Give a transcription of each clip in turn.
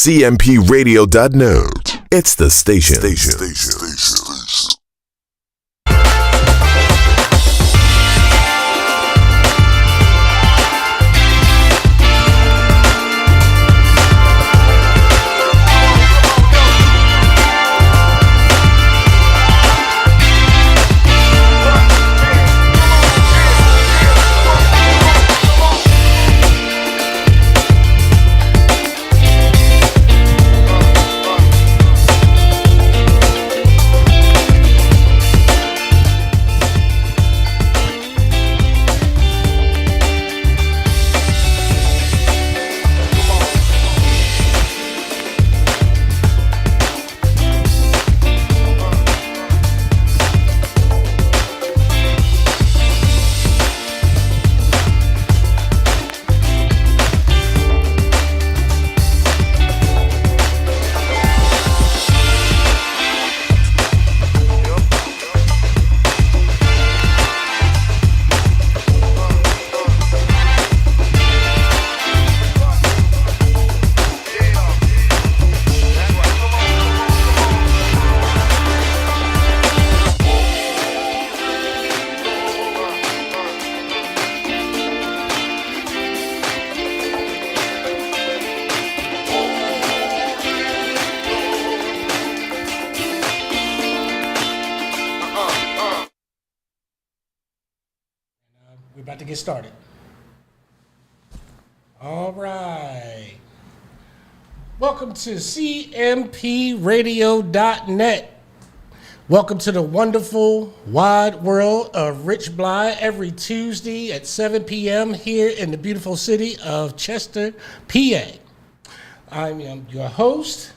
cmpradio.net. It's the station. We're about to get started. All right. Welcome to cmpradio.net. Welcome to the wonderful wide world of Rich Blye every Tuesday at 7 p.m. here in the beautiful city of Chester, PA. I'm your host,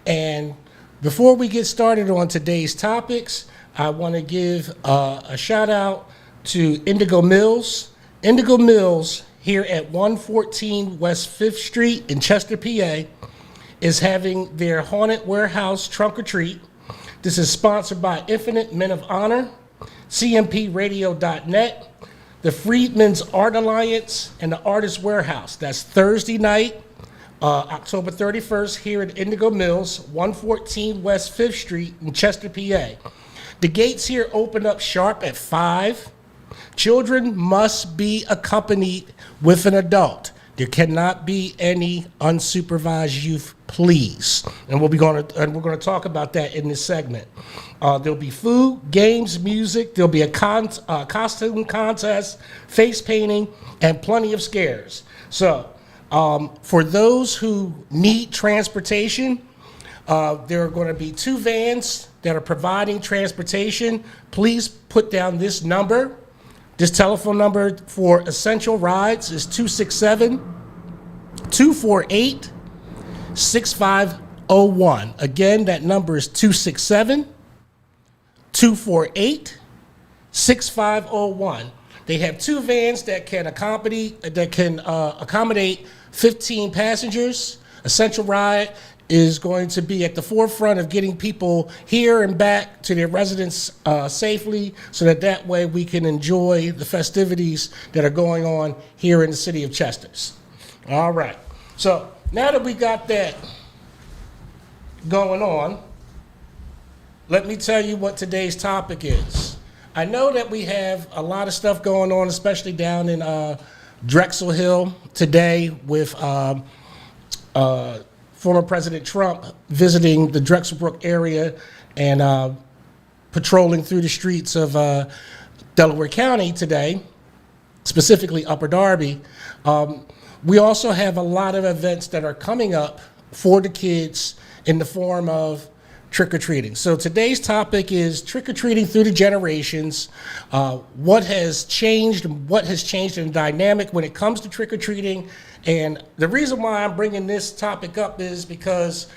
and before we get started on today's topics, I want to give a shout out to Indigo Mills. Indigo Mills here at 114 West 5th Street in Chester, PA, is having their Haunted Warehouse Trunk or Treat. This is sponsored by Infinite Men of Honor, cmpradio.net, the Freedmen's Art Alliance, and the Artist Warehouse. That's Thursday night, October 31st, here at Indigo Mills, 114 West 5th Street in Chester, PA. The gates here open up sharp at 5. Children must be accompanied with an adult. There cannot be any unsupervised youth, please. And we're going to talk about that in this segment. There'll be food, games, music. There'll be a costume contest, face painting, and plenty of scares. So, for those who need transportation, there are going to be 2 vans that are providing transportation. Please put down this number. This telephone number for essential rides is 267-248-6501. Again, that number is 267-248-6501. They have 2 vans that can accommodate 15 passengers. Essential Ride is going to be at the forefront of getting people here and back to their residence safely, so that way we can enjoy the festivities that are going on here in the city of Chester. All right. So now that we got that going on, let me tell you what today's topic is. I know that we have a lot of stuff going on, especially down in Drexel Hill today with former President Trump visiting the Drexelbrook area and patrolling through the streets of Delaware County today, specifically Upper Darby. We also have a lot of events that are coming up for the kids in the form of trick-or-treating. So today's topic is trick-or-treating through the generations, what has changed in the dynamic when it comes to trick-or-treating. And the reason why I'm bringing this topic up is because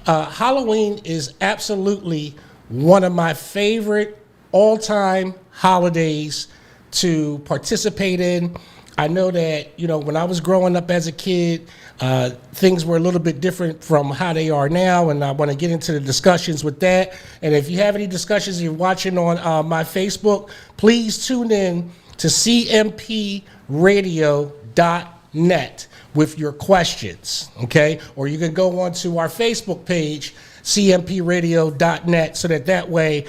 Halloween is absolutely one of my favorite all-time holidays to participate in. I know that, when I was growing up as a kid, things were a little bit different from how they are now, and I want to get into the discussions with that. And if you have any discussions you're watching on my Facebook, please tune in to cmpradio.net. with your questions, okay? Or you can go onto our Facebook page, cmpradio.net, so that way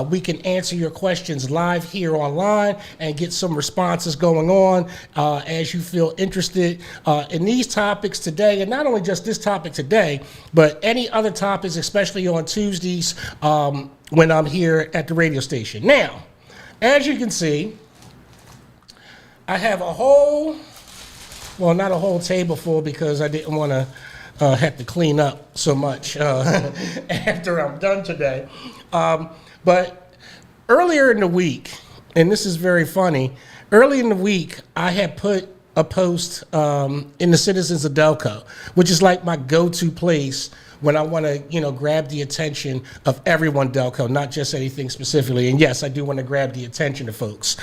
we can answer your questions live here online and get some responses going on as you feel interested in these topics today. And not only just this topic today, but any other topics, especially on Tuesdays when I'm here at the radio station. Now, as you can see, I have a whole, well, not a whole table full because I didn't want to have to clean up so much after I'm done today. But earlier in the week, and this is very funny, early in the week, I had put a post in the Citizens of Delco, which is like my go-to place when I want to, grab the attention of everyone Delco, not just anything specifically. And yes, I do want to grab the attention of folks.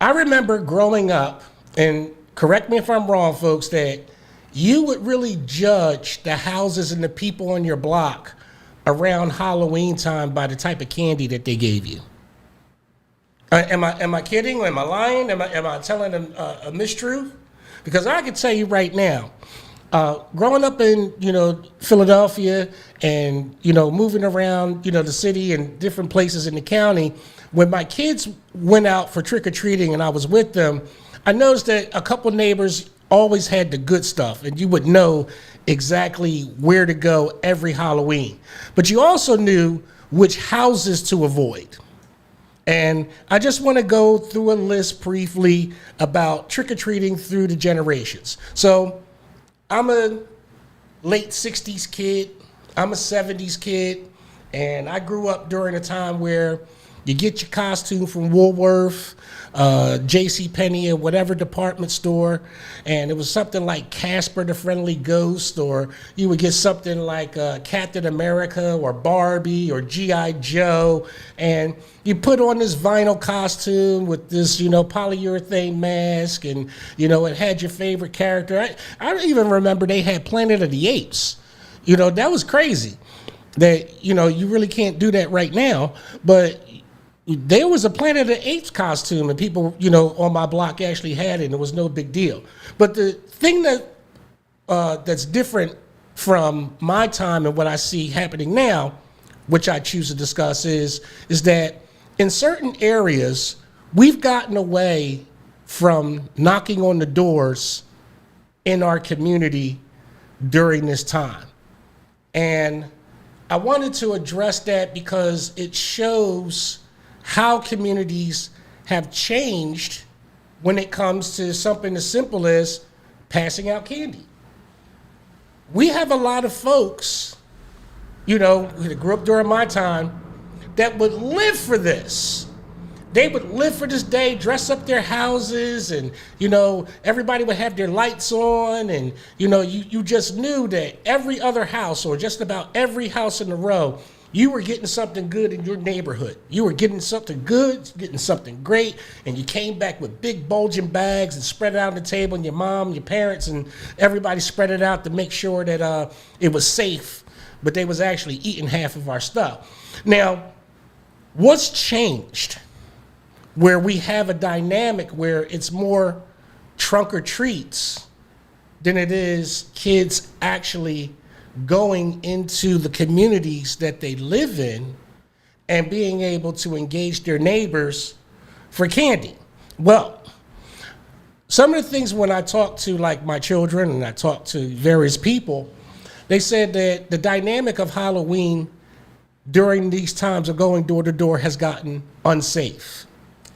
I remember growing up, and correct me if I'm wrong, folks, that you would really judge the houses and the people on your block around Halloween time by the type of candy that they gave you. Am I kidding? Am I lying? Am I telling a mistruth? Because I can tell you right now, growing up in Philadelphia and moving around the city and different places in the county, when my kids went out for trick-or-treating and I was with them, I noticed that a couple neighbors always had the good stuff, and you would know exactly where to go every Halloween. But you also knew which houses to avoid. And I just want to go through a list briefly about trick-or-treating through the generations. So I'm a late 60s kid, I'm a 70s kid, and I grew up during a time where you get your costume from Woolworth, JCPenney, or whatever department store, and it was something like Casper the Friendly Ghost, or you would get something like Captain America or Barbie or G.I. Joe, and you put on this vinyl costume with this, polyurethane mask, and, it had your favorite character. I don't even remember they had Planet of the Apes. That was crazy. That, you really can't do that right now, but there was a Planet of the Apes costume, and people, on my block actually had it, and it was no big deal. But the thing that that's different from my time and what I see happening now, which I choose to discuss, is that in certain areas, we've gotten away from knocking on the doors in our community during this time. And I wanted to address that because it shows how communities have changed when it comes to something as simple as passing out candy. We have a lot of folks, who grew up during my time, that would live for this. They would live for this day, dress up their houses, and, everybody would have their lights on, and, you just knew that every other house, or just about every house in a row, you were getting something good in your neighborhood. You were getting something good, getting something great, and you came back with big bulging bags and spread it out on the table, and your mom, your parents, and everybody spread it out to make sure that it was safe, but they was actually eating half of our stuff. Now, what's changed where we have a dynamic where it's more trunk or treats than it is kids actually going into the communities that they live in and being able to engage their neighbors for candy? Well, some of the things when I talk to my children and I talk to various people, they said that the dynamic of Halloween during these times of going door to door has gotten unsafe.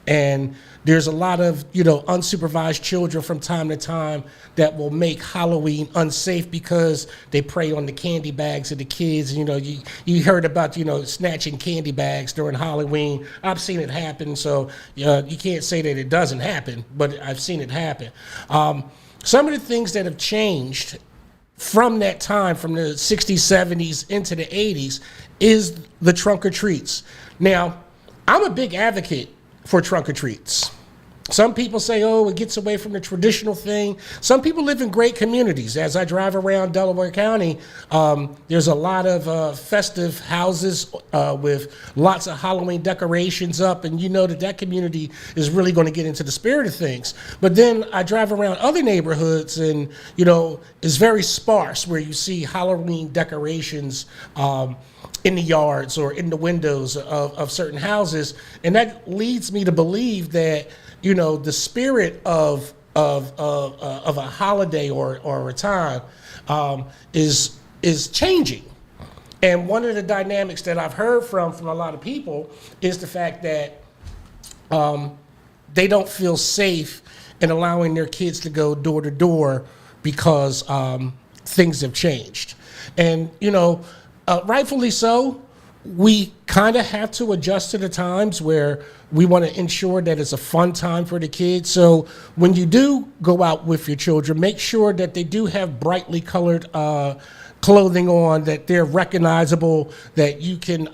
And there's a lot of, unsupervised children from time to time that will make Halloween unsafe because they prey on the candy bags of the kids. You heard about, snatching candy bags during Halloween. I've seen it happen, so you can't say that it doesn't happen, but I've seen it happen. Some of the things that have changed from that time, from the 60s, 70s into the 80s, is the trunk or treats. Now, I'm a big advocate for trunk or treats. Some people say, oh, it gets away from the traditional thing. Some people live in great communities. As I drive around Delaware County, there's a lot of festive houses with lots of Halloween decorations up, and you know that community is really going to get into the spirit of things. But then I drive around other neighborhoods, and, you know, it's very sparse where you see Halloween decorations in the yards or in the windows of certain houses. And that leads me to believe that, you know, the spirit of a holiday or a time is changing. And one of the dynamics that I've heard from a lot of people is the fact that they don't feel safe in allowing their kids to go door to door because things have changed. And, you know, rightfully so, we kind of have to adjust to the times where we want to ensure that it's a fun time for the kids. So when you do go out with your children, make sure that they do have brightly colored clothing on, that they're recognizable, that you can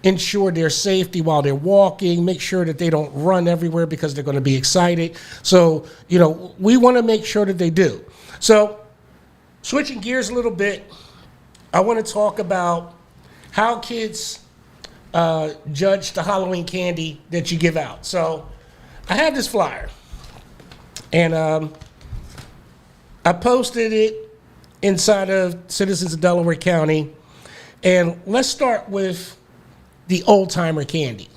ensure their safety while they're walking, make sure that they don't run everywhere because they're going to be excited. So, you know, we want to make sure that they do. So switching gears a little bit, I want to talk about how kids judge the Halloween candy that you give out. So I have this flyer, and I posted it inside of Citizens of Delaware County. And let's start with the old timer candy,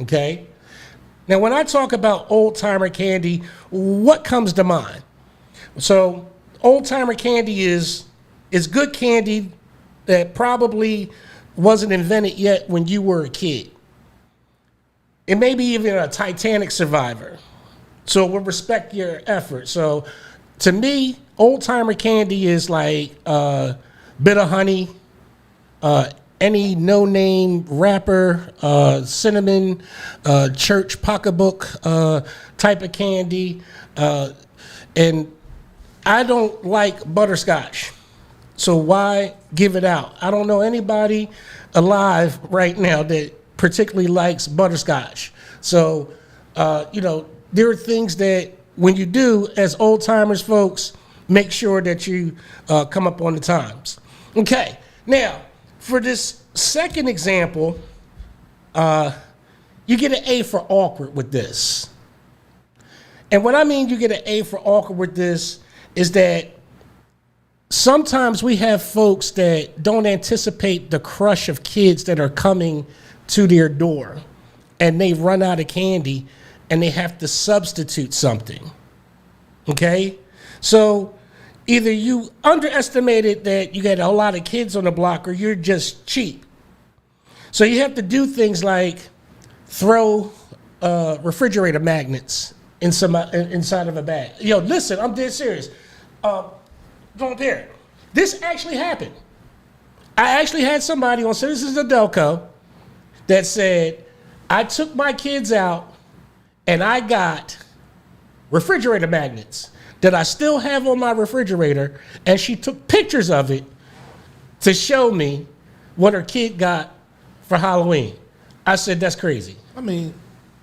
okay? Now, when I talk about old timer candy, what comes to mind? So old timer candy is good candy that probably wasn't invented yet when you were a kid. It may be even a Titanic survivor. So we'll respect your effort. So to me, old timer candy is like Bit of Honey, any no-name rapper, cinnamon, church pocketbook type of candy. And I don't like butterscotch. So why give it out? I don't know anybody alive right now that particularly likes butterscotch. So, you know, there are things that when you do, as old timers folks, make sure that you come up on the times. Okay, now for this second example, you get an A for awkward with this. And what I mean you get an A for awkward with this is that sometimes we have folks that don't anticipate the crush of kids that are coming to their door, and they run out of candy and they have to substitute something, okay? So either you underestimated that you got a lot of kids on the block, or you're just cheap. So you have to do things like throw refrigerator magnets inside of a bag. Yo, listen, I'm dead serious. Don't dare. This actually happened. I actually had somebody on Citizens of Delco that said, I took my kids out and I got refrigerator magnets that I still have on my refrigerator, and she took pictures of it to show me what her kid got for Halloween. I said, that's crazy. I mean,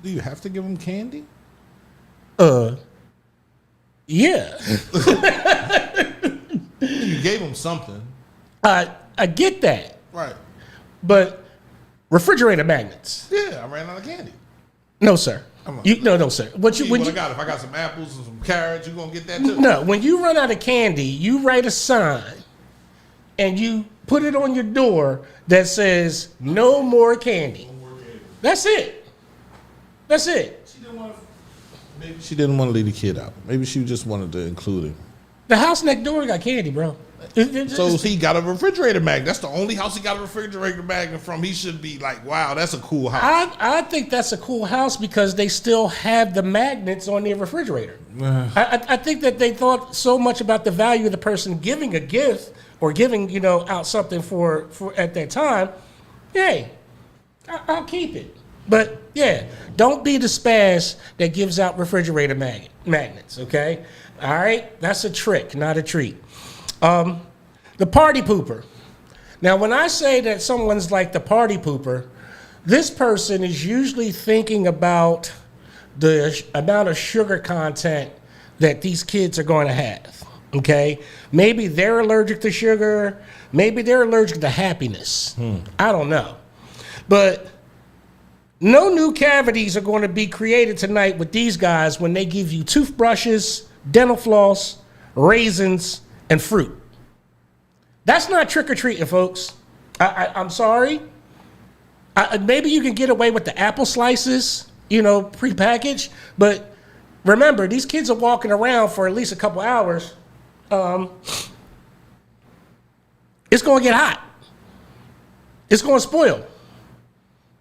do you have to give them candy? Yeah. You gave them something. I get that. Right. But refrigerator magnets. Yeah, I ran out of candy. No, sir. No, sir. If I got some apples and some carrots, you gonna get that too? No, when you run out of candy, you write a sign and you put it on your door that says no more candy. No more candy. That's it. That's it. Maybe she didn't want to leave the kid out. Maybe she just wanted to include him. The house next door got candy, bro. So he got a refrigerator magnet. That's the only house he got a refrigerator magnet from. He should be like, wow, that's a cool house. I think that's a cool house because they still have the magnets on their refrigerator. I think that they thought so much about the value of the person giving a gift or giving, you know, out something for at that time. Hey, I'll keep it. But yeah, don't be the spaz that gives out refrigerator magnets, okay? All right? That's a trick, not a treat. The party pooper. Now, when I say that someone's like the party pooper, this person is usually thinking about the amount of sugar content that these kids are going to have. Okay, maybe they're allergic to sugar. Maybe they're allergic to happiness. I don't know, but no new cavities are going to be created tonight with these guys when they give you toothbrushes, dental floss, raisins, and fruit. That's not trick-or-treating, folks. I'm sorry. Maybe you can get away with the apple slices, prepackaged, but remember, these kids are walking around for at least a couple hours. It's going to get hot. It's going to spoil.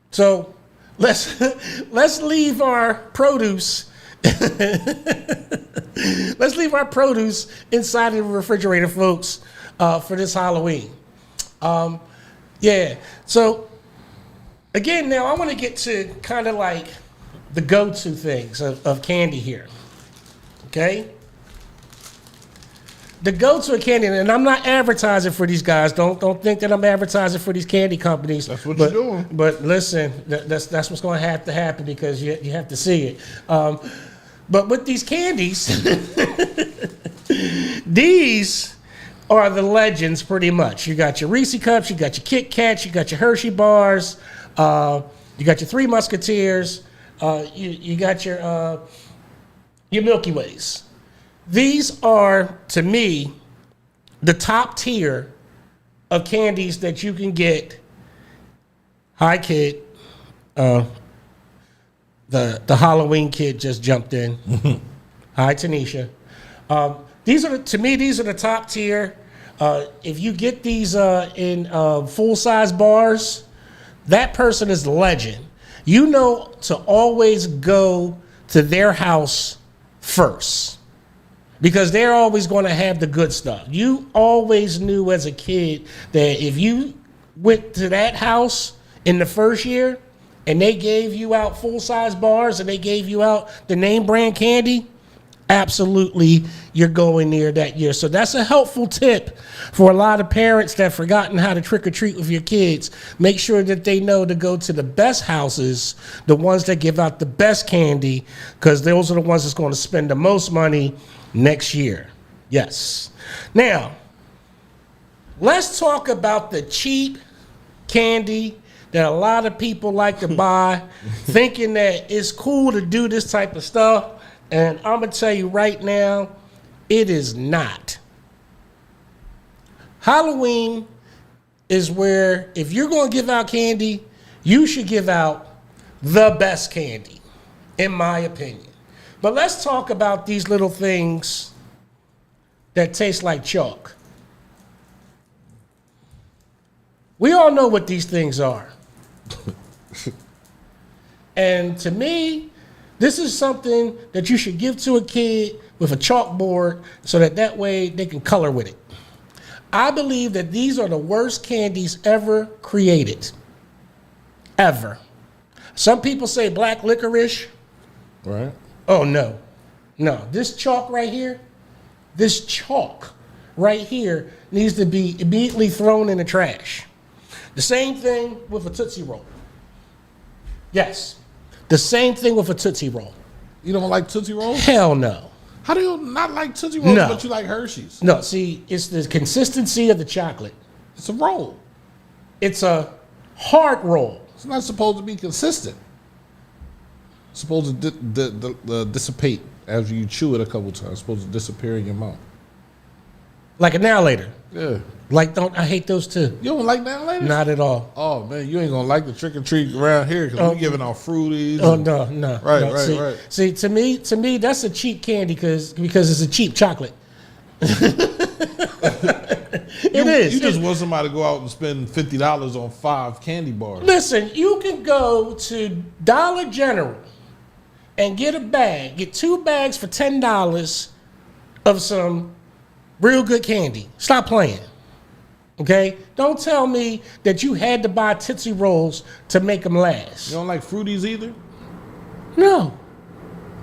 So let's leave our produce. Let's leave our produce inside of the refrigerator, folks, for this Halloween. Yeah. So again, now I want to get to kind of like the go-to things of candy here. Okay. The go-to candy, and I'm not advertising for these guys. Don't think that I'm advertising for these candy companies. That's what you're doing. But listen, that's what's going to have to happen because you have to see it. But with these candies, these are the legends pretty much. You got your Reese Cups, you got your Kit Kats, you got your Hershey bars, you got your Three Musketeers, you got your Milky Ways. These are, to me, the top tier of candies that you can get. Hi, kid. The Halloween kid just jumped in. Hi, Tanisha. These are the top tier. If you get these in full-size bars, that person is the legend. You know to always go to their house first. Because they're always going to have the good stuff. You always knew as a kid that if you went to that house in the first year and they gave you out full-size bars and they gave you out the name brand candy, absolutely you're going there that year. So that's a helpful tip for a lot of parents that have forgotten how to trick-or-treat with your kids. Make sure that they know to go to the best houses, the ones that give out the best candy, because those are the ones that's going to spend the most money next year. Yes. Now, let's talk about the cheap candy that a lot of people like to buy, thinking that it's cool to do this type of stuff. And I'm going to tell you right now, it is not. Halloween is where, if you're going to give out candy, you should give out the best candy, in my opinion. But let's talk about these little things that taste like chalk. We all know what these things are. And to me, this is something that you should give to a kid with a chalkboard so that way they can color with it. I believe that these are the worst candies ever created. Ever. Some people say black licorice. Right. Oh, no. No. This chalk right here needs to be immediately thrown in the trash. The same thing with a Tootsie Roll. Yes. The same thing with a Tootsie Roll. You don't like Tootsie Rolls? Hell no. How do you not like Tootsie Rolls, No. but you like Hershey's? No, see, it's the consistency of the chocolate. It's a roll. It's a hard roll. It's not supposed to be consistent. It's supposed to dissipate as you chew it a couple times. It's supposed to disappear in your mouth. Like an hour later. Yeah. I hate those too. You don't like that later? Not at all. Oh, man, you ain't going to like the trick or treat around here because we're giving out fruities. Oh, no. Right, no. right, See, right. See, to me, that's a cheap candy because it's a cheap chocolate. It is. You just want somebody to go out and spend $50 on 5 candy bars. Listen, you can go to Dollar General and get 2 bags for $10 of some real good candy. Stop playing. Okay? Don't tell me that you had to buy Tootsie Rolls to make them last. You don't like fruities either? No.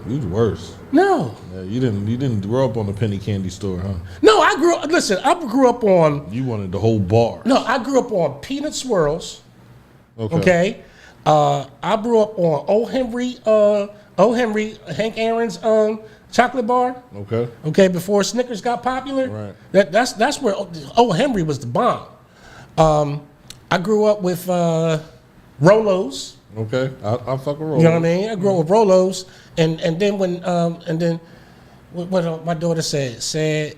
You the worst. No. Yeah, you didn't grow up on the penny candy store, huh? No, I grew up on. You wanted the whole bar. No, I grew up on peanut swirls. Okay. Okay. I grew up on O. Henry Hank Aaron's chocolate bar. Okay. Okay, before Snickers got popular. Right. That's where O. Henry was the bomb. I grew up with Rolos. Okay. I'll fuck a roll. You know what I mean? I grew up with Rolos, and then what my daughter said,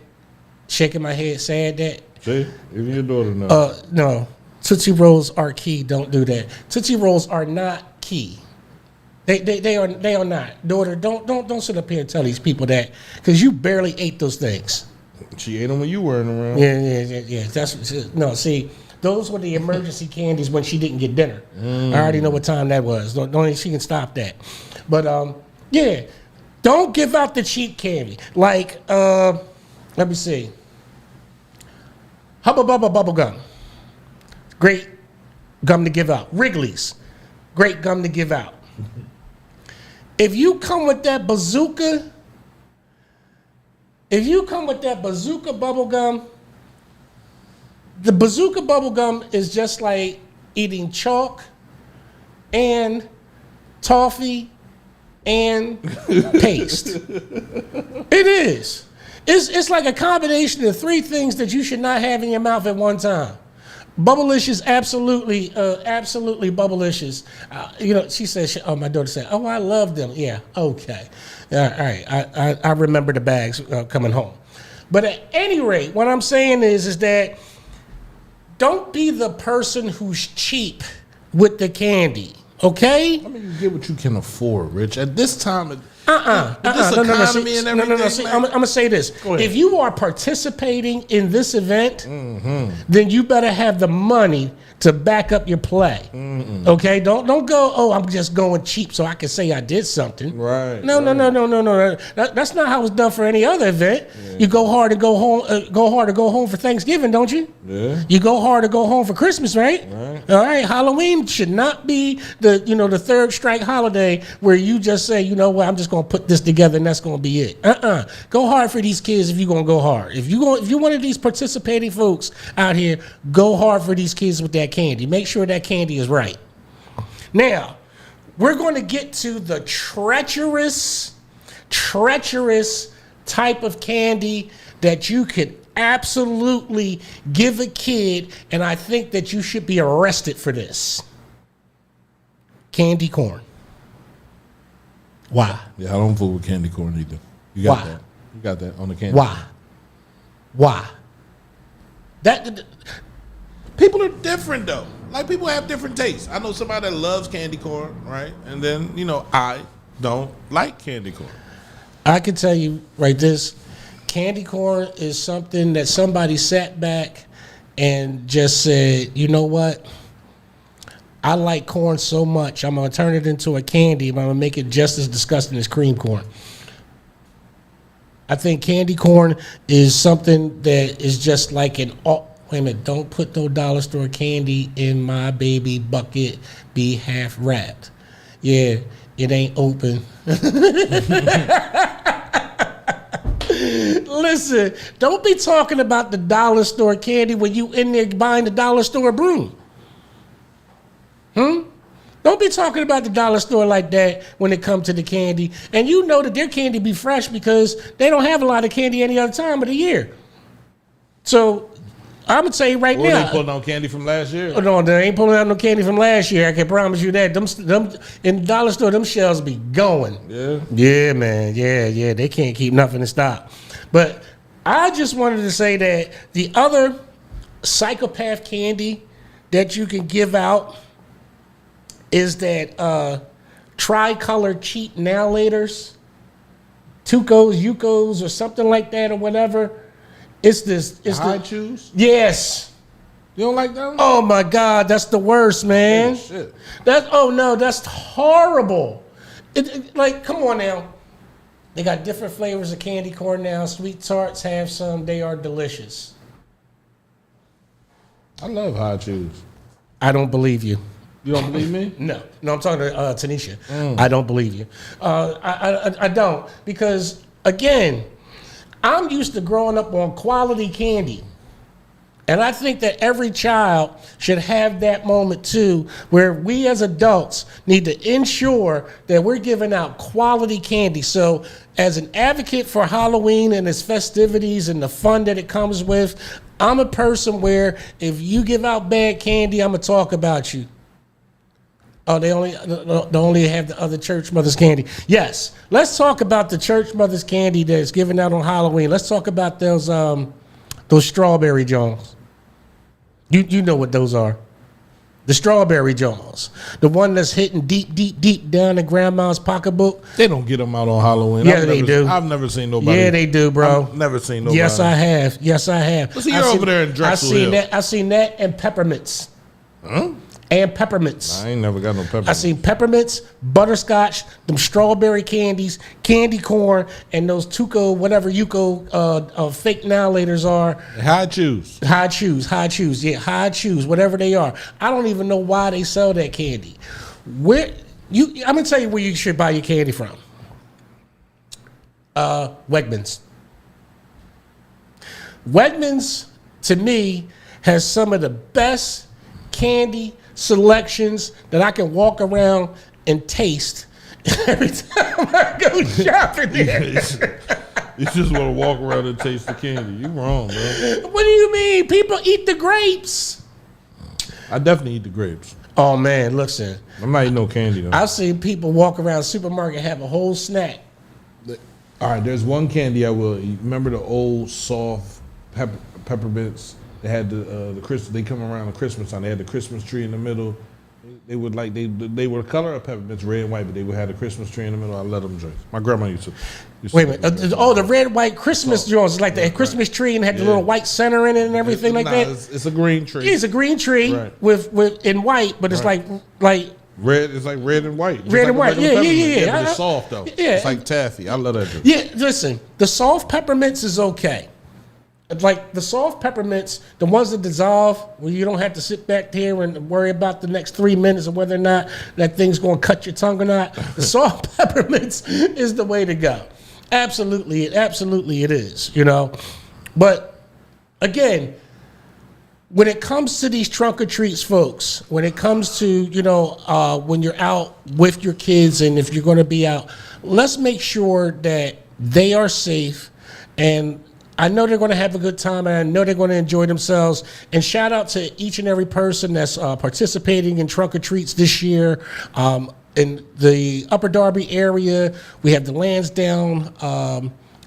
shaking my head, sad that. See, even your daughter knows. No, Tootsie Rolls are key. Don't do that. Tootsie Rolls are not key. They are not. Daughter, don't sit up here and tell these people that, because you barely ate those things. She ate them when you weren't around. Yeah. See, those were the emergency candies when she didn't get dinner. I already know what time that was. Don't she can stop that. But yeah, don't give out the cheap candy. Like let me see. Hubba Bubba bubble gum. Great gum to give out. Wrigley's. Great gum to give out. If you come with that bazooka bubble gum, the bazooka bubble gum is just like eating chalk and toffee and paste. It is. It's like a combination of three things that you should not have in your mouth at one time. Bubblicious, absolutely Bubblicious. She said, my daughter said, oh, I love them. Yeah, okay. All right, I remember the bags coming home. But at any rate, what I'm saying is that don't be the person who's cheap with the candy, okay? I mean, you get what you can afford, Rich. At this time, this economy and everything. See, I'm going to say this. If you are participating in this event, then you better have the money to back up your play. Okay? Don't go, oh, I'm just going cheap so I can say I did something. Right. No. That's not how it's done for any other event. Yeah. You go hard and go home for Thanksgiving, don't you? Yeah. You go hard to go home for Christmas, right? Right. All right. Halloween should not be the third strike holiday where you just say, you know what, I'm just going to put this together and that's going to be it. Go hard for these kids if you're going to go hard. If you're one of these participating folks out here, go hard for these kids with that candy. Make sure that candy is right. Now, we're going to get to the treacherous type of candy that you could absolutely give a kid, and I think that you should be arrested for this. Candy corn. Why? Yeah, I don't fool with candy corn either. You got that. You got that on the candy. Why? People are different though. Like, people have different tastes. I know somebody that loves candy corn, right? And then, I don't like candy corn. I can tell you right this. Candy corn is something that somebody sat back and just said, you know what? I like corn so much, I'm going to turn it into a candy. I'm going to make it just as disgusting as cream corn. I think candy corn is something that is just like wait a minute, don't put no dollar store candy in my baby bucket, be half wrapped. Yeah, it ain't open. Listen, don't be talking about the dollar store candy when you in there buying the dollar store broom. Don't be talking about the dollar store like that when it comes to the candy. And you know that their candy be fresh because they don't have a lot of candy any other time of the year. So I'm going to tell you right now. They pulling out candy from last year? Oh, no, they ain't pulling out no candy from last year. I can promise you that. Them in the dollar store, them shells be going. Yeah? Yeah, man. Yeah. They can't keep nothing in stock. But I just wanted to say that the other psychopath candy that you can give out is that tricolor cheap now laters, Tucos, Yucos, or something like that, or whatever. It's High chews? Yes. You don't like them? Oh my God, that's the worst, man. Shit. That's horrible. Like, come on now. They got different flavors of candy corn now. Sweet Tarts have some. They are delicious. I love high chews. I don't believe you. You don't believe me? No, I'm talking to Tanisha. I don't believe you. I don't, because again, I'm used to growing up on quality candy. And I think that every child should have that moment too, where we as adults need to ensure that we're giving out quality candy. So as an advocate for Halloween and its festivities and the fun that it comes with, I'm a person where if you give out bad candy, I'm going to talk about you. Oh, they only have the other church mothers candy. Yes, let's talk about the church mothers candy that's given out on Halloween. Let's talk about those strawberry Jones. You know what those are. The strawberry Jones. The one that's hitting deep down in grandma's pocketbook. They don't get them out on Halloween. Yeah, they do. I've never seen nobody. Yeah, they do, bro. I've never seen nobody. Yes, I have. Listen, you're over there in Drexel Hill. I seen that and peppermints. Huh? And peppermints. I ain't never got no peppermints. I seen peppermints, butterscotch, them strawberry candies, candy corn, and those Tuco, whatever Yuko fake now-laters are. High chews. High chews. Yeah, high chews, whatever they are. I don't even know why they sell that candy. I'm gonna tell you where you should buy your candy from. Wegmans. Wegmans, to me, has some of the best candy selections that I can walk around and taste every time I go shopping there. You just want to walk around and taste the candy. You wrong, bro. What do you mean? People eat the grapes. I definitely eat the grapes. Oh, man, listen. I'm not eating no candy, though. I've seen people walk around the supermarket and have a whole snack. All right, there's one candy I will eat. Remember the old soft peppermints? They had the Christmas. They come around the Christmas time. They had the Christmas tree in the middle. They would like they were the color of peppermints, red and white, but they would have the Christmas tree in the middle. I let them drink. My grandma used to. Wait a minute. The red white Christmas joints, like the Christmas tree and had the little white center in it and everything like that. It's a green tree. It's a green tree with in white, but it's like red. It's like red and white. Red and white. Yeah. But it's soft though. Yeah. It's like taffy. I love that drink. Yeah. Listen, the soft peppermints is okay. Like the soft peppermints, the ones that dissolve, where you don't have to sit back there and worry about the next 3 minutes of whether or not that thing's going to cut your tongue or not. The soft peppermints is the way to go. Absolutely it is, you know. But again, when it comes to these trunk or treats, folks, when it comes to, you know, when you're out with your kids and if you're going to be out, let's make sure that they are safe. And I know they're going to have a good time, and I know they're going to enjoy themselves. And shout out to each and every person that's participating in Trunk or Treats this year. In the Upper Darby area, we have the Lansdowne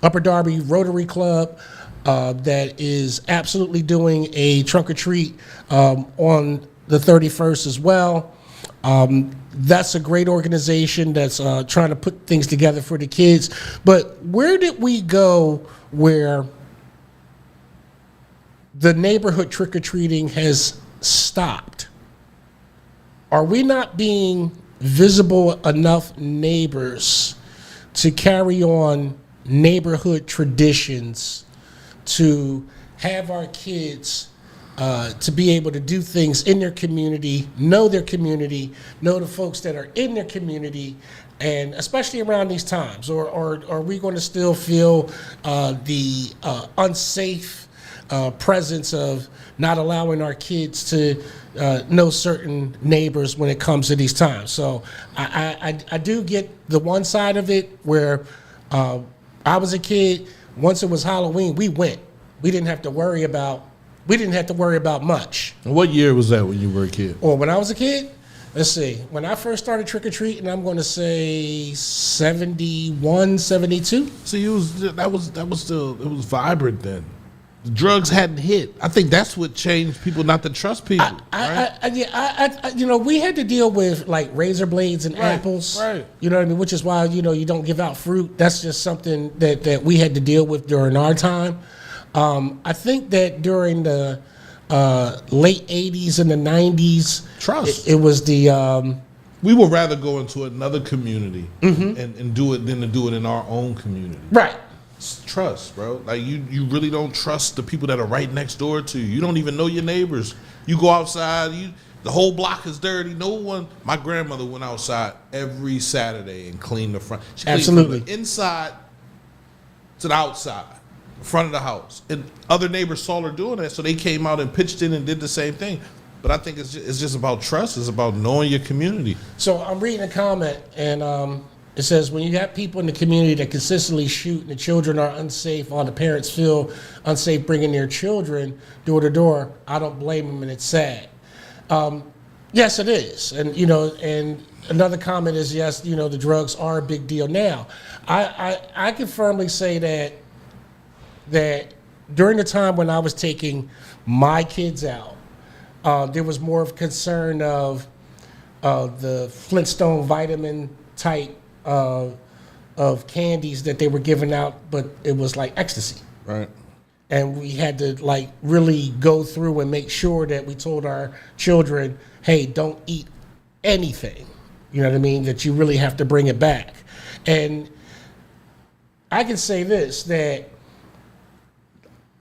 Upper Darby Rotary Club that is absolutely doing a Trunk or Treat on the 31st as well. That's a great organization that's trying to put things together for the kids. But where did we go where the neighborhood trick-or-treating has stopped? Are we not being visible enough neighbors to carry on neighborhood traditions, to have our kids to be able to do things in their community, know the folks that are in their community, and especially around these times? Or are we going to still feel the unsafe presence of not allowing our kids to know certain neighbors when it comes to these times? So I do get the one side of it where I was a kid. Once it was Halloween, we went. We didn't have to worry about much. And what year was that when you were a kid? Or when I was a kid? Let's see. When I first started trick-or-treating, I'm going to say 71, 72. See, it was vibrant then. The drugs hadn't hit. I think that's what changed people not to trust people. We had to deal with like razor blades and apples. Right. You know what I mean? Which is why, you don't give out fruit. That's just something that we had to deal with during our time. I think that during the late 80s and the 90s, trust. It was the... we would rather go into another community and do it than to do it in our own community. Right. It's trust, bro. Like you really don't trust the people that are right next door to you. You don't even know your neighbors. You go outside, the whole block is dirty. No one. My grandmother went outside every Saturday and cleaned the front. She cleaned Absolutely. from the inside to the outside. front of the house. And other neighbors saw her doing that, so they came out and pitched in and did the same thing. But I think it's just about trust. It's about knowing your community. So I'm reading a comment, and it says, when you have people in the community that consistently shoot and the children are unsafe, or the parents feel unsafe bringing their children door to door, I don't blame them, and it's sad. Yes, it is. And, and another comment is, yes, the drugs are a big deal now. I can firmly say that during the time when I was taking my kids out, there was more of concern of the Flintstone vitamin type of candies that they were giving out, but it was like ecstasy. Right. And we had to like really go through and make sure that we told our children, hey, don't eat anything. You know what I mean? That you really have to bring it back. And I can say this, that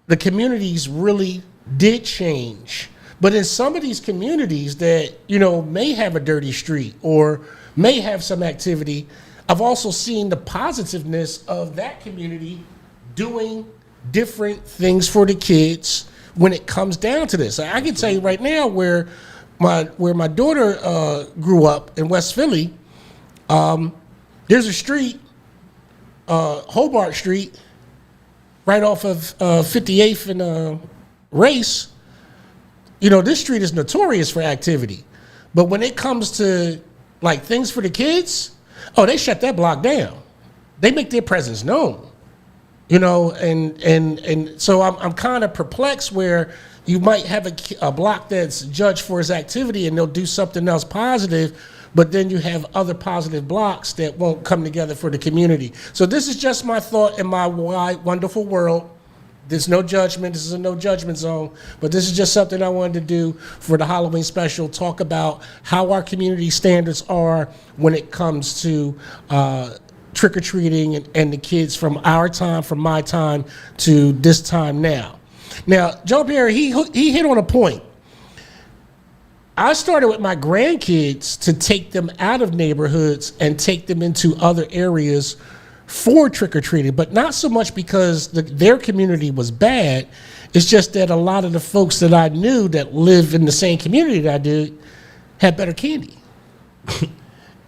the communities really did change. But in some of these communities that, may have a dirty street or may have some activity, I've also seen the positiveness of that community doing different things for the kids when it comes down to this. I can tell you right now where my daughter grew up in West Philly, there's a street, Hobart Street, right off of 58th and Race. This street is notorious for activity. But when it comes to like things for the kids, they shut that block down. They make their presence known. And so I'm kind of perplexed where you might have a block that's judged for its activity and they'll do something else positive, but then you have other positive blocks that won't come together for the community. So this is just my thought in my wide, wonderful world. There's no judgment. This is a no judgment zone, but this is just something I wanted to do for the Halloween special, talk about how our community standards are when it comes to trick-or-treating and the kids from our time, from my time to this time now. Now, John Pierre, he hit on a point. I started with my grandkids to take them out of neighborhoods and take them into other areas for trick-or-treating, but not so much because their community was bad. It's just that a lot of the folks that I knew that live in the same community that I did had better candy.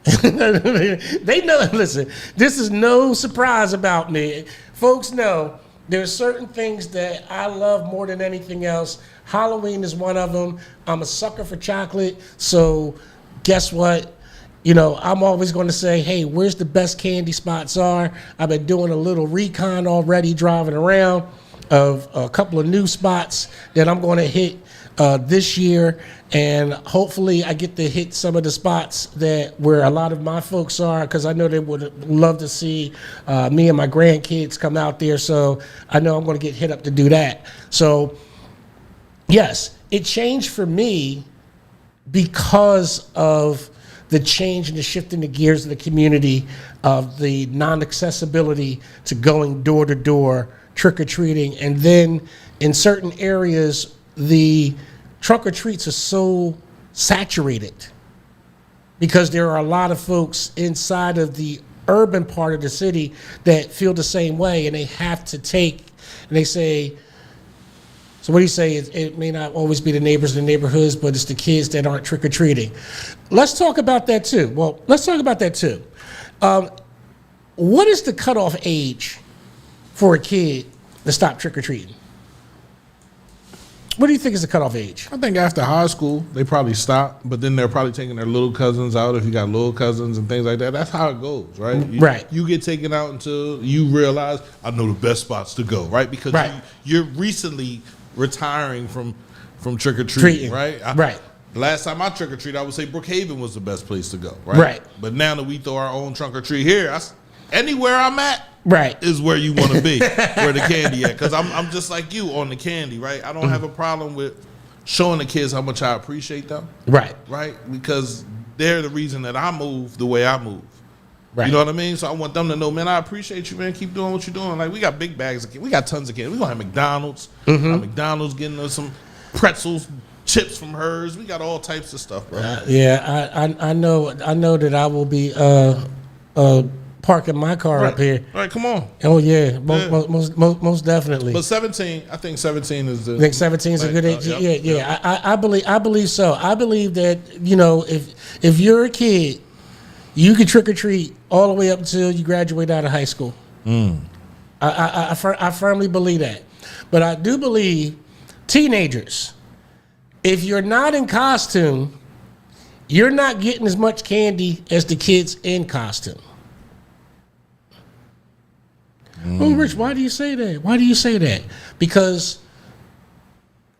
They know, listen, this is no surprise about me. Folks know there's certain things that I love more than anything else. Halloween is one of them. I'm a sucker for chocolate, so guess what? I'm always going to say, hey, where's the best candy spots are? I've been doing a little recon already, driving around of a couple of new spots that I'm going to hit this year. And hopefully I get to hit some of the spots where a lot of my folks are, because I know they would love to see me and my grandkids come out there. So I know I'm going to get hit up to do that. So yes, it changed for me because of the change and the shift in the gears of the community, of the non-accessibility to going door to door, trick-or-treating. And then in certain areas, the trunk-or-treats are so saturated because there are a lot of folks inside of the urban part of the city that feel the same way, and they have to take, and they say, so what do you say? It may not always be the neighbors in the neighborhoods, but it's the kids that aren't trick-or-treating. Let's talk about that too. What is the cutoff age for a kid to stop trick-or-treating? What do you think is the cutoff age? I think after high school, they probably stop, but then they're probably taking their little cousins out if you got little cousins and things like that. That's how it goes, right? Right. You get taken out until you realize, I know the best spots to go, right? Because you're recently retiring from trick-or-treating, right? Right. Last time I trick-or-treated, I would say Brookhaven was the best place to go, right? Right. But now that we throw our own trunk-or-treat here, anywhere I'm at, right, is where you want to be, where the candy at. Because I'm just like you on the candy, right? I don't have a problem with showing the kids how much I appreciate them. Right. Right? Because they're the reason that I move the way I move. Right. You know what I mean? So I want them to know, man, I appreciate you, man. Keep doing what you're doing. Like, we got big bags of candy. We got tons of candy. We're going to have McDonald's. McDonald's getting us some pretzels, chips from hers. We got all types of stuff, bro. I know that I will be parking my car up here. All right, come on. Oh yeah, most definitely. But 17, I think 17 is the. I think 17 is a good age. Yeah. I believe so. I believe that if you're a kid, you can trick or treat all the way up until you graduate out of high school. I firmly believe that. But I do believe teenagers, if you're not in costume, you're not getting as much candy as the kids in costume. Oh, Rich, why do you say that? Because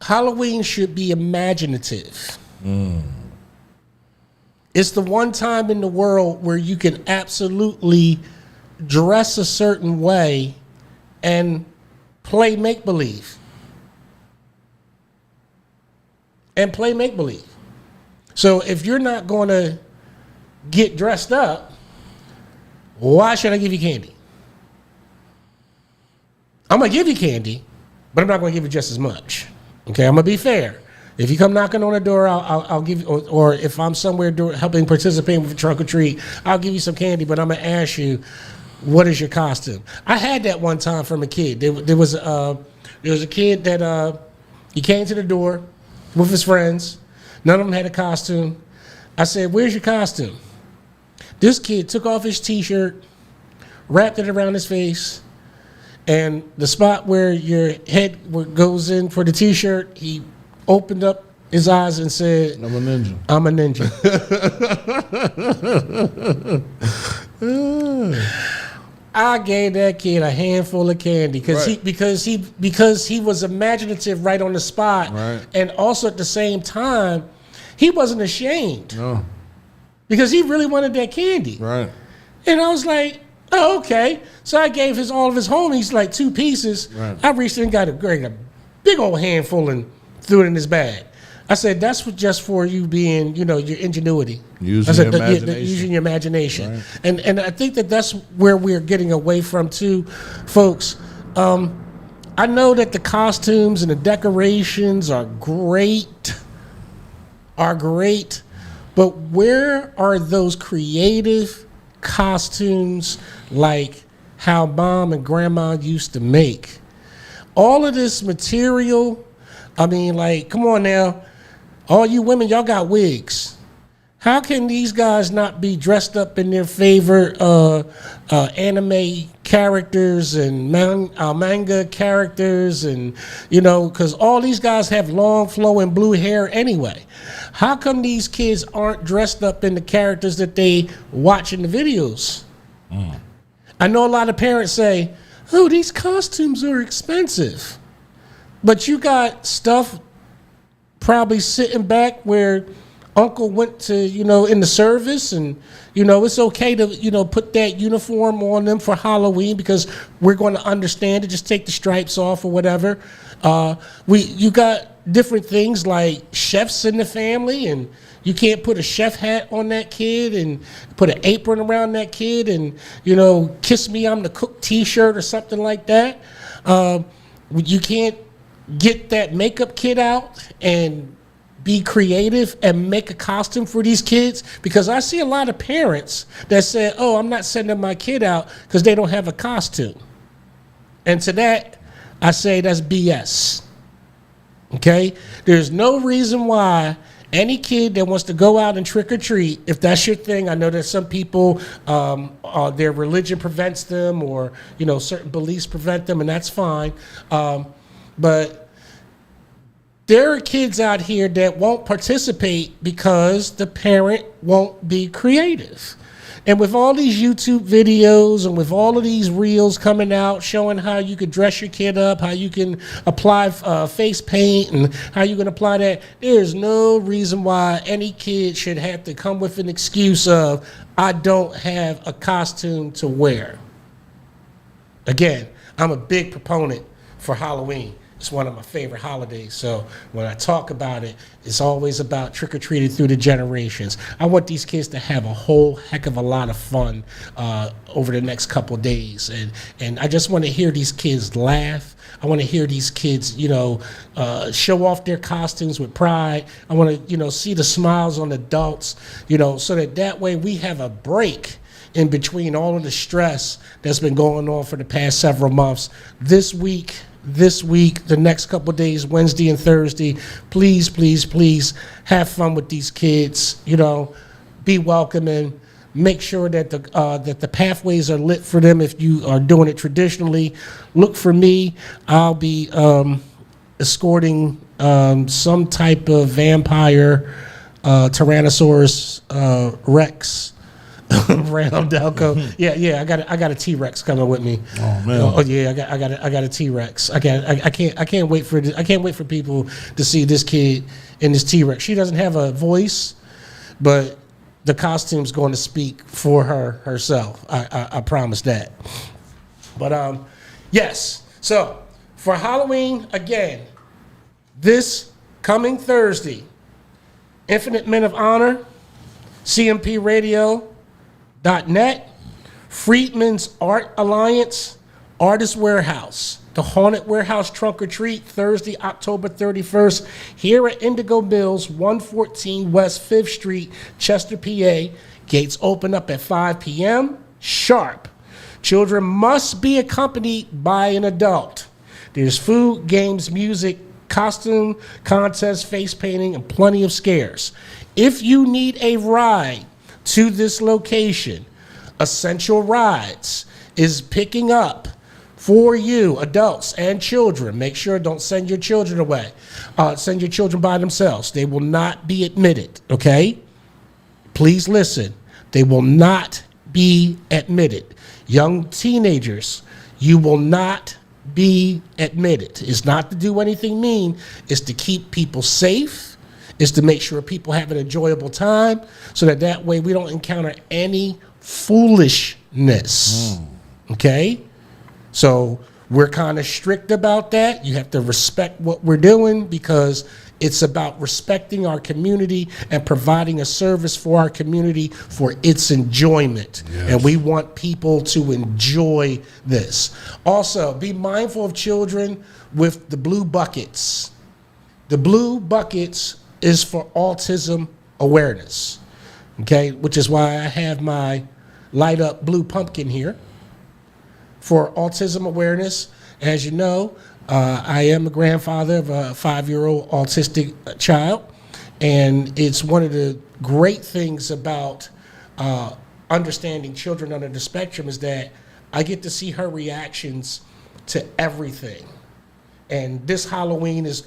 Halloween should be imaginative. It's the one time in the world where you can absolutely dress a certain way and play make-believe. So if you're not going to get dressed up, why should I give you candy? I'm going to give you candy, but I'm not going to give you just as much. Okay, I'm going to be fair. If you come knocking on the door, I'll give you, or if I'm somewhere helping participate with a trunk or treat, I'll give you some candy, but I'm going to ask you, what is your costume? I had that one time from a kid. There was a kid that he came to the door with his friends. None of them had a costume. I said, where's your costume? This kid took off his T-shirt, wrapped it around his face, and the spot where your head goes in for the T-shirt, he opened up his eyes and said, I'm a ninja. I gave that kid a handful of candy because he was imaginative right on the spot, and also at the same time, he wasn't ashamed. No. Because he really wanted that candy. Right. And I was like, oh, okay. So I gave all of his homies like 2 pieces. Right. I reached in and got a big old handful and threw it in his bag. I said, that's just for you being, your ingenuity. Using your imagination. Right. And I think that's where we're getting away from too, folks. I know that the costumes and the decorations are great, but where are those creative costumes like how mom and grandma used to make? All of this material, I mean, like, come on now. All you women, y'all got wigs. How can these guys not be dressed up in their favorite anime characters and manga characters, and because all these guys have long flowing blue hair anyway. How come these kids aren't dressed up in the characters that they watch in the videos? I know a lot of parents say, oh, these costumes are expensive. But you got stuff probably sitting back where uncle went to, in the service, and, it's okay to, put that uniform on them for Halloween because we're going to understand it. Just take the stripes off or whatever. You got different things like chefs in the family, and you can't put a chef hat on that kid and put an apron around that kid and, kiss me, I'm the cook T-shirt or something like that. You can't get that makeup kit out and be creative and make a costume for these kids, because I see a lot of parents that say, oh, I'm not sending my kid out because they don't have a costume. And to that, I say that's BS. Okay? There's no reason why any kid that wants to go out and trick or treat, if that's your thing, I know that some people, their religion prevents them, or, certain beliefs prevent them, and that's fine. But there are kids out here that won't participate because the parent won't be creative. And with all these YouTube videos and with all of these reels coming out showing how you could dress your kid up, how you can apply face paint and how you can apply that, there's no reason why any kid should have to come with an excuse of, I don't have a costume to wear. Again, I'm a big proponent for Halloween. It's one of my favorite holidays. So when I talk about it, it's always about trick-or-treating through the generations. I want these kids to have a whole heck of a lot of fun over the next couple of days. And I just want to hear these kids laugh. I want to hear these kids, show off their costumes with pride. I want to, see the smiles on adults, so that way we have a break. in between all of the stress that's been going on for the past several months. This week, the next couple of days, Wednesday and Thursday, please, please, please have fun with these kids. You know, be welcoming. Make sure that the pathways are lit for them if you are doing it traditionally. Look for me. I'll be escorting some type of vampire Tyrannosaurus Rex around Delco. Yeah, I got a T-Rex coming with me. Oh man. Oh yeah, I got a T-Rex. I can't wait for people to see this kid in this T-Rex. She doesn't have a voice, but the costume's going to speak for herself. I promise that. But yes. So for Halloween again, this coming Thursday, Infinite Men of Honor, CMPRadio.net, Freedmen's Art Alliance, Artist Warehouse, the Haunted Warehouse Trunk or Treat, Thursday, October 31st, here at Indigo Mills, 114 West 5th Street, Chester, PA. Gates open up at 5 p.m. sharp. Children must be accompanied by an adult. There's food, games, music, costume contest, face painting, and plenty of scares. If you need a ride to this location, Essential Rides is picking up for you, adults and children. Make sure, don't send your children away. Send your children by themselves. They will not be admitted, okay? Please listen. They will not be admitted. Young teenagers, you will not be admitted. It's not to do anything mean. It's to keep people safe. It's to make sure people have an enjoyable time so that way we don't encounter any foolishness. Okay? So we're kind of strict about that. You have to respect what we're doing because it's about respecting our community and providing a service for our community for its enjoyment. Yes. And we want people to enjoy this. Also, be mindful of children with the blue buckets. The blue buckets is for autism awareness, okay? Which is why I have my light up blue pumpkin here for autism awareness. As you know, I am a grandfather of a 5-year-old autistic child, and it's one of the great things about understanding children under the spectrum is that I get to see her reactions to everything. And this Halloween is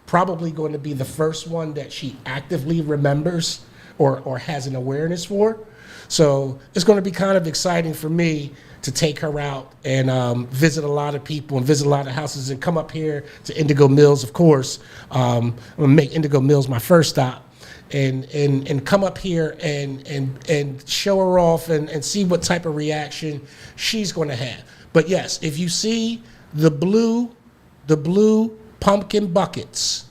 probably going to be the first one that she actively remembers or has an awareness for. So it's going to be kind of exciting for me to take her out and visit a lot of people and visit a lot of houses and come up here to Indigo Mills, of course. I'm going to make Indigo Mills my first stop and come up here and show her off and see what type of reaction she's going to have. But yes, if you see the blue pumpkin buckets,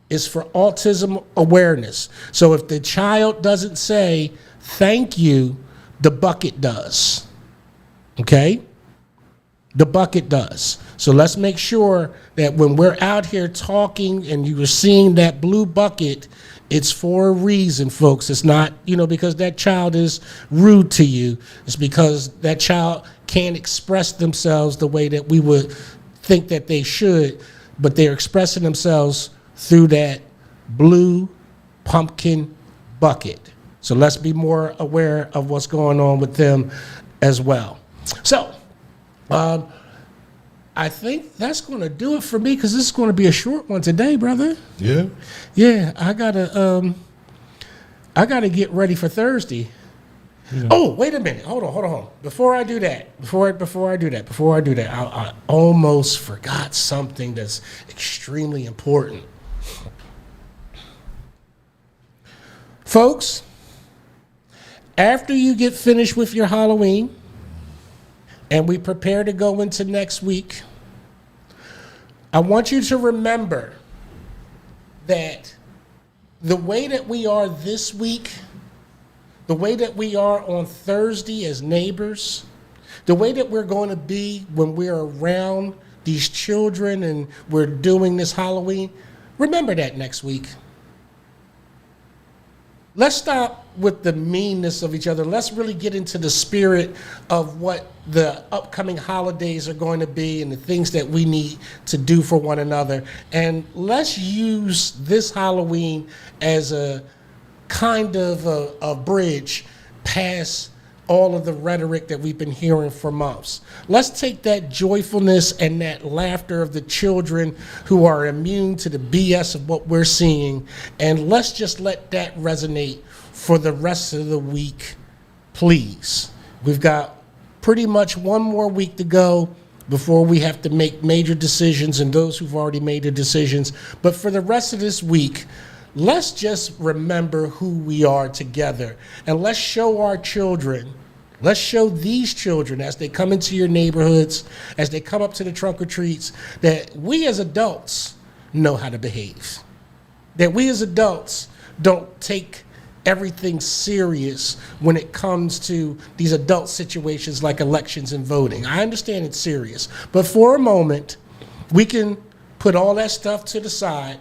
is for autism awareness. So if the child doesn't say thank you, the bucket does. Okay? The bucket does. So let's make sure that when we're out here talking and you are seeing that blue bucket, it's for a reason, folks. It's not, because that child is rude to you. It's because that child can't express themselves the way that we would think that they should, but they're expressing themselves through that blue pumpkin bucket. So let's be more aware of what's going on with them as well. So I think that's going to do it for me because this is going to be a short one today, brother. Yeah? Yeah, I gotta get ready for Thursday. Yeah. Oh, wait a minute. Hold on. Before I do that, I almost forgot something that's extremely important. Folks, after you get finished with your Halloween and we prepare to go into next week, I want you to remember that the way that we are this week, the way that we are on Thursday as neighbors, the way that we're going to be when we're around these children and we're doing this Halloween, remember that next week. let's stop with the meanness of each other. Let's really get into the spirit of what the upcoming holidays are going to be and the things that we need to do for one another. And let's use this Halloween as a kind of a bridge past all of the rhetoric that we've been hearing for months. Let's take that joyfulness and that laughter of the children who are immune to the BS of what we're seeing, and let's just let that resonate for the rest of the week, please. We've got pretty much one more week to go before we have to make major decisions, and those who've already made their decisions. But for the rest of this week, let's just remember who we are together, and let's show our children, let's show these children as they come into your neighborhoods, as they come up to the trunk or treats, that we as adults know how to behave, that we as adults don't take everything serious when it comes to these adult situations like elections and voting. I understand it's serious, but for a moment, we can put all that stuff to the side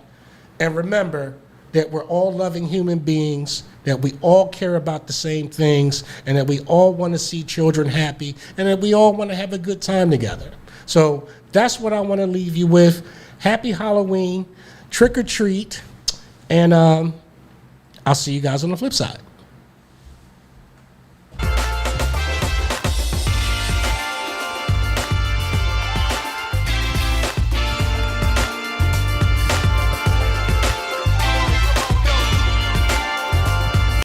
and remember that we're all loving human beings, that we all care about the same things, and that we all want to see children happy, and that we all want to have a good time together. So that's what I want to leave you with. Happy Halloween, trick or treat, and I'll see you guys on the flip side.